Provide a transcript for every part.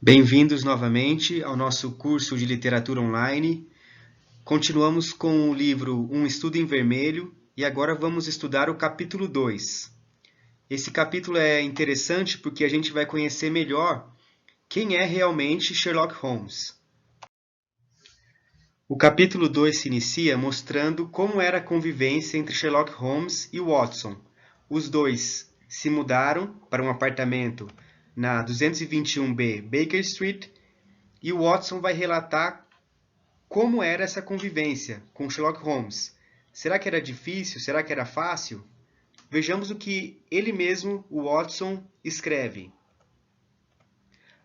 Bem-vindos novamente ao nosso curso de literatura online. Continuamos com o livro Um Estudo em Vermelho e agora vamos estudar o capítulo 2. Esse capítulo é interessante porque a gente vai conhecer melhor quem é realmente Sherlock Holmes. O capítulo 2 se inicia mostrando como era a convivência entre Sherlock Holmes e Watson. Os dois se mudaram para um apartamento na 221B Baker Street e o Watson vai relatar como era essa convivência com Sherlock Holmes. Será que era difícil? Será que era fácil? Vejamos o que ele mesmo, o Watson, escreve.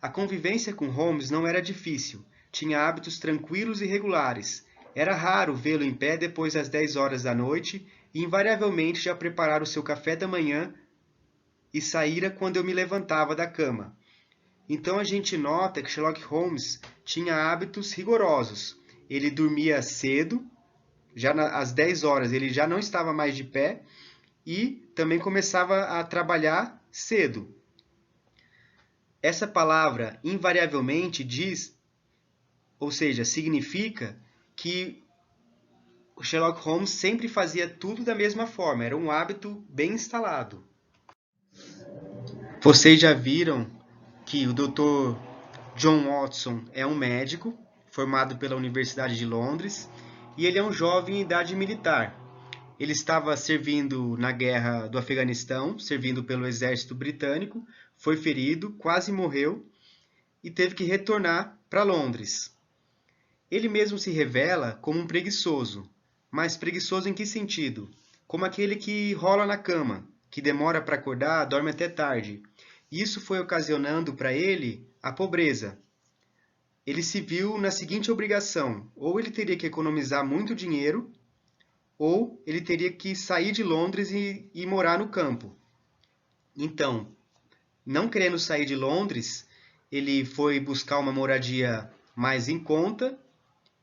A convivência com Holmes não era difícil. Tinha hábitos tranquilos e regulares. Era raro vê-lo em pé depois das 10 horas da noite e invariavelmente já preparar o seu café da manhã e saíra quando eu me levantava da cama. Então a gente nota que Sherlock Holmes tinha hábitos rigorosos. Ele dormia cedo, já às 10 horas ele já não estava mais de pé e também começava a trabalhar cedo. Essa palavra invariavelmente diz, ou seja, significa que o Sherlock Holmes sempre fazia tudo da mesma forma, era um hábito bem instalado. Vocês já viram que o Dr. John Watson é um médico formado pela Universidade de Londres e ele é um jovem em idade militar. Ele estava servindo na guerra do Afeganistão, servindo pelo exército britânico, foi ferido, quase morreu e teve que retornar para Londres. Ele mesmo se revela como um preguiçoso, mas preguiçoso em que sentido? Como aquele que rola na cama, que demora para acordar, dorme até tarde. Isso foi ocasionando para ele a pobreza. Ele se viu na seguinte obrigação: ou ele teria que economizar muito dinheiro, ou ele teria que sair de Londres e morar no campo. Então, não querendo sair de Londres, ele foi buscar uma moradia mais em conta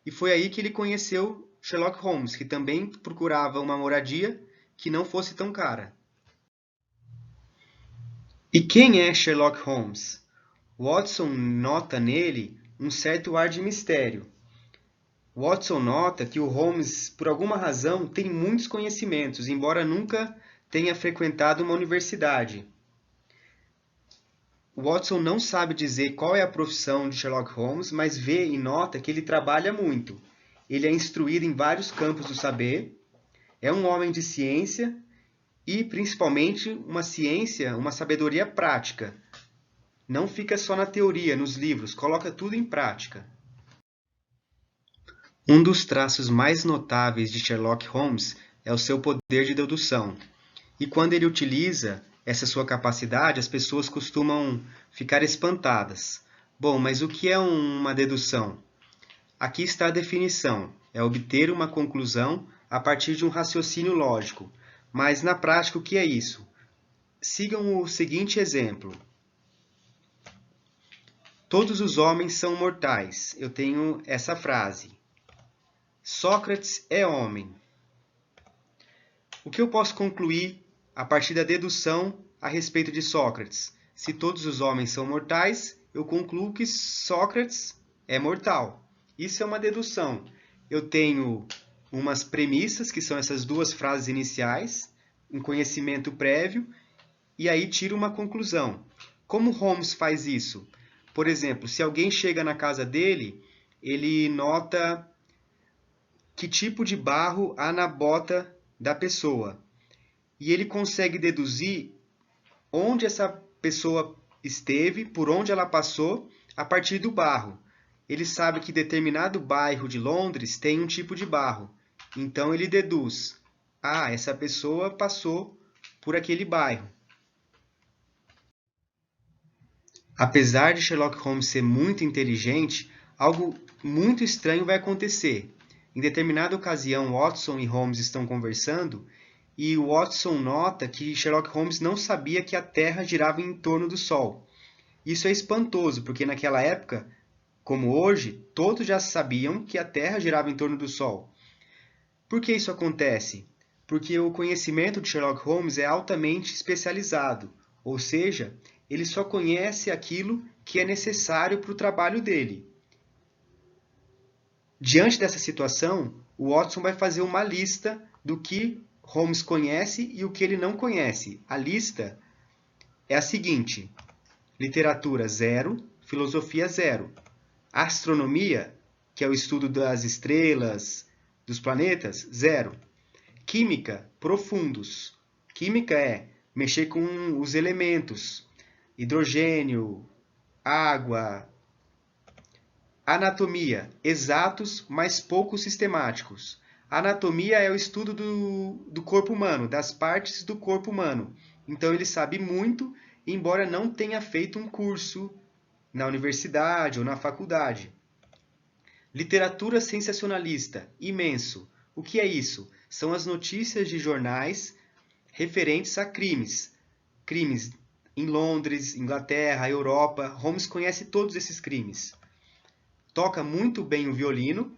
e foi aí que ele conheceu Sherlock Holmes, que também procurava uma moradia que não fosse tão cara. E quem é Sherlock Holmes? Watson nota nele um certo ar de mistério. Watson nota que o Holmes, por alguma razão, tem muitos conhecimentos, embora nunca tenha frequentado uma universidade. Watson não sabe dizer qual é a profissão de Sherlock Holmes, mas vê e nota que ele trabalha muito. Ele é instruído em vários campos do saber, é um homem de ciência e, principalmente, uma ciência, uma sabedoria prática. Não fica só na teoria, nos livros, coloca tudo em prática. Um dos traços mais notáveis de Sherlock Holmes é o seu poder de dedução. E quando ele utiliza essa sua capacidade, as pessoas costumam ficar espantadas. Bom, mas o que é uma dedução? Aqui está a definição: é obter uma conclusão a partir de um raciocínio lógico. Mas na prática, o que é isso? Sigam o seguinte exemplo. Todos os homens são mortais. Eu tenho essa frase. Sócrates é homem. O que eu posso concluir a partir da dedução a respeito de Sócrates? Se todos os homens são mortais, eu concluo que Sócrates é mortal. Isso é uma dedução. Eu tenho umas premissas, que são essas duas frases iniciais, um conhecimento prévio, e aí tiro uma conclusão. Como Holmes faz isso? Por exemplo, se alguém chega na casa dele, ele nota que tipo de barro há na bota da pessoa. E ele consegue deduzir onde essa pessoa esteve, por onde ela passou, a partir do barro. Ele sabe que determinado bairro de Londres tem um tipo de barro. Então ele deduz: ah, essa pessoa passou por aquele bairro. Apesar de Sherlock Holmes ser muito inteligente, algo muito estranho vai acontecer. Em determinada ocasião, Watson e Holmes estão conversando e Watson nota que Sherlock Holmes não sabia que a Terra girava em torno do Sol. Isso é espantoso, porque naquela época, como hoje, todos já sabiam que a Terra girava em torno do Sol. Por que isso acontece? Porque o conhecimento de Sherlock Holmes é altamente especializado, ou seja, ele só conhece aquilo que é necessário para o trabalho dele. Diante dessa situação, o Watson vai fazer uma lista do que Holmes conhece e o que ele não conhece. A lista é a seguinte: literatura 0, filosofia 0. Astronomia, que é o estudo das estrelas, dos planetas, 0. Química, profundos. Química é mexer com os elementos, hidrogênio, água. Anatomia, exatos, mas pouco sistemáticos. Anatomia é o estudo do corpo humano, das partes do corpo humano. Então ele sabe muito, embora não tenha feito um curso na universidade ou na faculdade. Literatura sensacionalista, imenso. O que é isso? São as notícias de jornais referentes a crimes. Crimes em Londres, Inglaterra, Europa. Holmes conhece todos esses crimes. Toca muito bem o violino,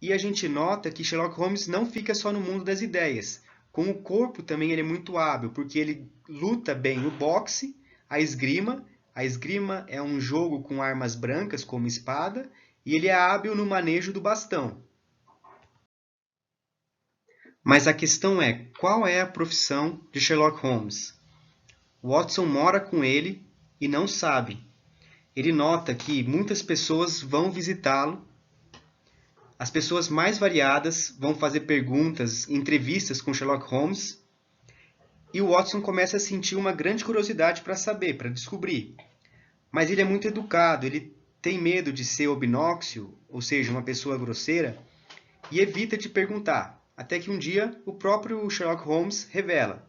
e a gente nota que Sherlock Holmes não fica só no mundo das ideias. Com o corpo também ele é muito hábil, porque ele luta bem o boxe, a esgrima. A esgrima é um jogo com armas brancas, como espada, e ele é hábil no manejo do bastão. Mas a questão é, qual é a profissão de Sherlock Holmes? Watson mora com ele e não sabe. Ele nota que muitas pessoas vão visitá-lo. As pessoas mais variadas vão fazer perguntas, entrevistas com Sherlock Holmes. E o Watson começa a sentir uma grande curiosidade para saber, para descobrir. Mas ele é muito educado, ele tem medo de ser obnóxio, ou seja, uma pessoa grosseira, e evita de perguntar. Até que um dia o próprio Sherlock Holmes revela.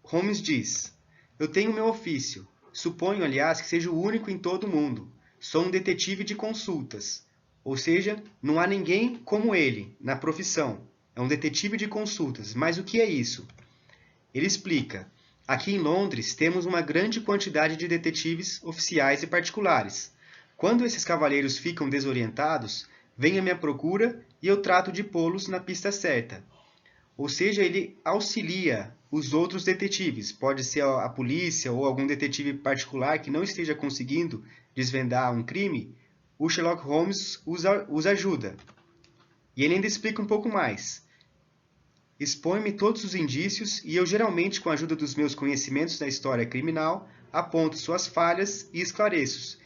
Holmes diz: "Eu tenho meu ofício. Suponho, aliás, que seja o único em todo o mundo. Sou um detetive de consultas. Ou seja, não há ninguém como ele na profissão. É um detetive de consultas. Mas o que é isso?" Ele explica: "Aqui em Londres temos uma grande quantidade de detetives oficiais e particulares. Quando esses cavalheiros ficam desorientados, vêm à minha procura e eu trato de pô-los na pista certa." Ou seja, ele auxilia os outros detetives. Pode ser a polícia ou algum detetive particular que não esteja conseguindo desvendar um crime, o Sherlock Holmes os ajuda. E ele ainda explica um pouco mais. Expõe-me todos os indícios e eu, geralmente, com a ajuda dos meus conhecimentos da história criminal, aponto suas falhas e esclareço.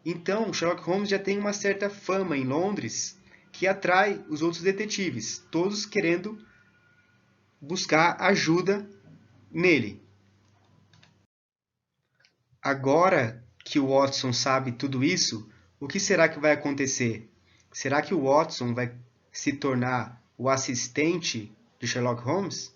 Então, Sherlock Holmes já tem uma certa fama em Londres que atrai os outros detetives, todos querendo buscar ajuda nele. Agora que o Watson sabe tudo isso, o que será que vai acontecer? Será que o Watson vai se tornar o assistente de Sherlock Holmes?